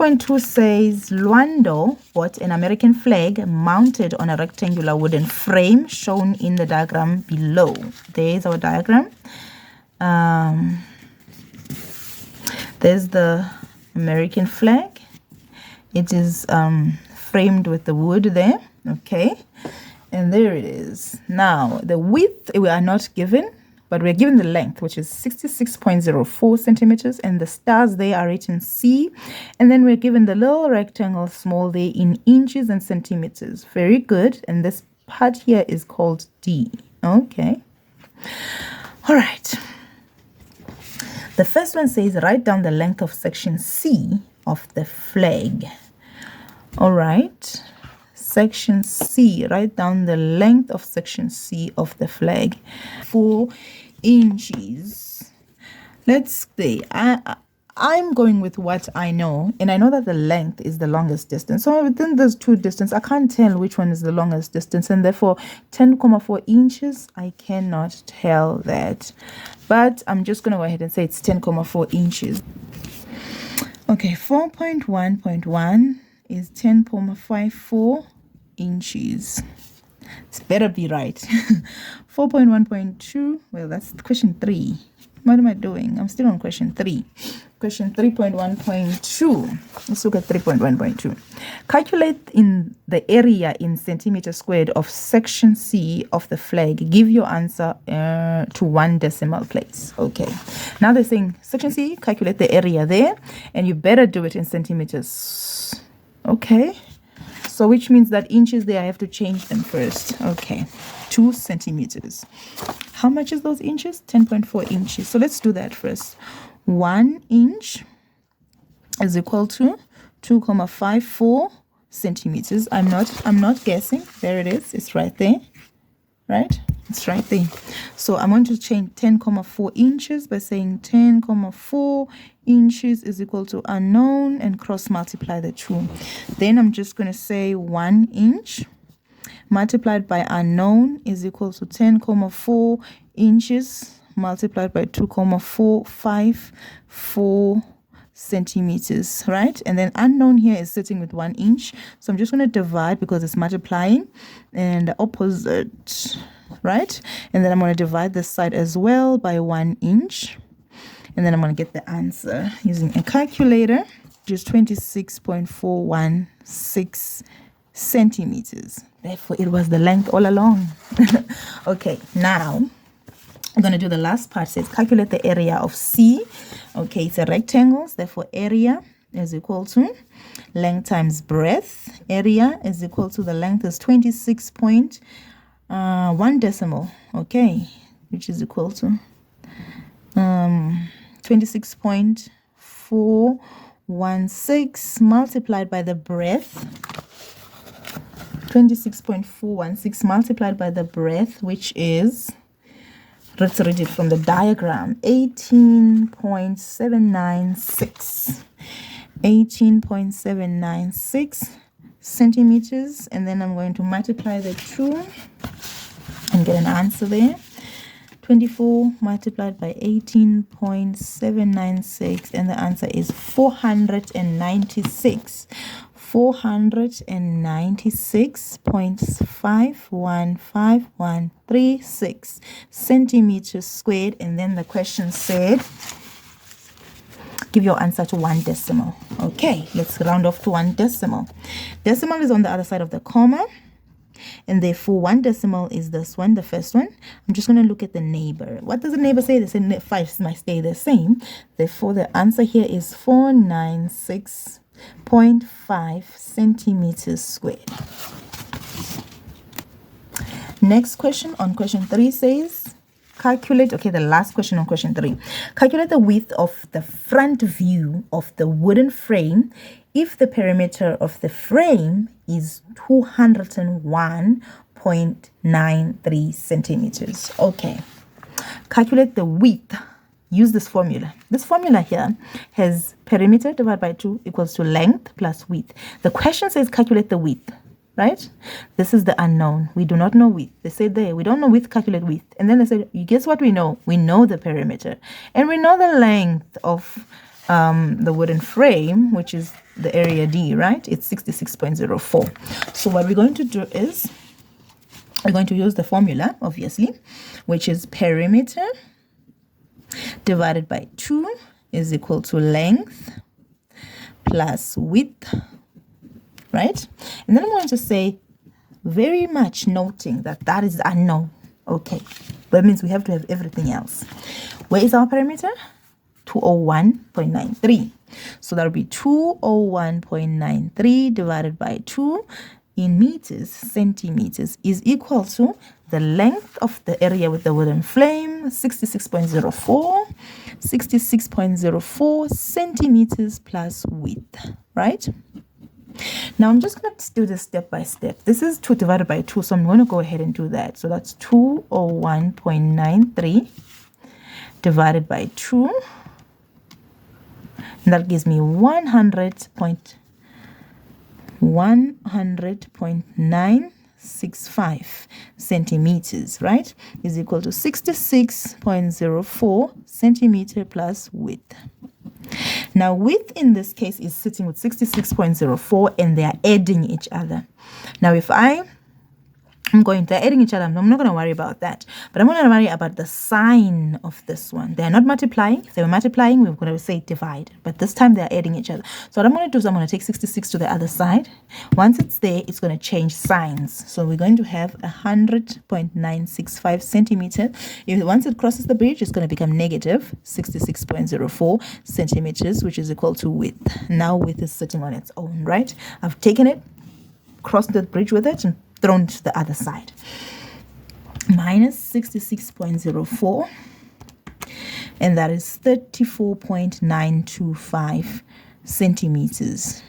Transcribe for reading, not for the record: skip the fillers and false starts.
3.2 says Luando bought an American flag mounted on a rectangular wooden frame shown in the diagram below. There's our diagram. There's the American flag. It is framed with the wood there. Okay. And there it is. Now, the width we are not given, but we're given the length, which is 66.04 centimeters, and the stars there are written C. And then we're given the little rectangle small there in inches and centimeters. Very good. And this part here is called D. Okay. All right. The first one says, write down the length of section C of the flag. All right. Section C, write down the length of section C of the flag. 4 inches. Let's see. I'm going with what I know, and I know that the length is the longest distance. So within those two distances, I can't tell which one is the longest distance, and therefore 10.4 inches, I cannot tell that. But I'm just going to go ahead and say it's 10.4 inches. Okay, 4.1.1 is 10.54 inches. It better be right. 4.1.2, well, that's question 3. What am I doing? I'm still on question 3. Question 3.1.2. Let's look at 3.1.2. Calculate in the area in centimeters squared of section C of the flag. Give your answer to 1 decimal place. Okay. Now they're saying section C, calculate the area there, and you better do it in centimeters. Okay. So which means that inches there, I have to change them first. Okay. 2 centimeters. How much is those inches? 10.4 inches. So let's do that first. 1 inch is equal to 2.54 centimeters. I'm not guessing. There it is. It's right there. Right? It's right there. So I'm going to change 10.4 inches by saying 10.4 inches is equal to unknown and cross multiply the 2. Then I'm just going to say 1 inch multiplied by unknown is equal to 10.4 inches multiplied by 2.454 centimeters, right? And then unknown here is sitting with 1 inch. So I'm just going to divide because it's multiplying and the opposite, right? And then I'm going to divide this side as well by 1 inch. And then I'm going to get the answer using a calculator, which is 26.416 centimeters. Therefore, it was the length all along. Okay, now I'm going to do the last part. It says calculate the area of C. Okay, it's a rectangle. Therefore, area is equal to length times breadth. Area is equal to the length is 26.1 decimal. Okay, which is equal to 26.416 multiplied by the breadth. 26.416 multiplied by the breadth, which is, let's read it from the diagram, 18.796. 18.796 centimeters. And then I'm going to multiply the 2 and get an answer there. 24 multiplied by 18.796, and the answer is 496. 496.51536 centimeters squared. And then the question said, give your answer to 1 decimal. Okay, let's round off to 1 decimal. Decimal is on the other side of the comma. And therefore, 1 decimal is this one, the first one. I'm just going to look at the neighbor. What does the neighbor say? They say 5 might stay the same. Therefore, the answer here is 496.5 centimeters squared. Next question on question 3 says, calculate, okay, the last question on question 3. Calculate the width of the front view of the wooden frame if the perimeter of the frame is 201.93 centimeters. Okay. Calculate the width. Use this formula. This formula here has perimeter divided by 2 equals to length plus width. The question says calculate the width, right? This is the unknown. We do not know width. They say there, we don't know width, calculate width. And then they said, guess what we know? We know the perimeter. And we know the length of the wooden frame, which is the area D, right? It's 66.04. So what we're going to do is we're going to use the formula, obviously, which is perimeter divided by 2 is equal to length plus width, right? And then I'm going to say, very much noting that that is unknown. Okay, that means we have to have everything else. Where is our perimeter? 201.93. So that will be 201.93 divided by 2 in meters, centimeters, is equal to the length of the area with the wooden flame, 66.04, 66.04 centimeters plus width, right? Now I'm just going to do this step by step. This is 2 divided by 2, so I'm going to go ahead and do that. So that's 201.93 divided by 2. And that gives me 100.965 centimeters, right? Is equal to 66.04 centimeter plus width. Now width in this case is sitting with 66.04 and they are adding each other. Now if they're adding each other, I'm not going to worry about that. But I'm going to worry about the sign of this one. They're not multiplying. If they were multiplying, we're going to say divide. But this time they're adding each other. So what I'm going to do is I'm going to take 66 to the other side. Once it's there, it's going to change signs. So we're going to have 100.965 centimeter. Once it crosses the bridge, it's going to become negative 66.04 centimeters, which is equal to width. Now width is sitting on its own, right? I've taken it, crossed the bridge with it, and thrown to the other side. Minus 66.04, and that is 34.925 centimeters.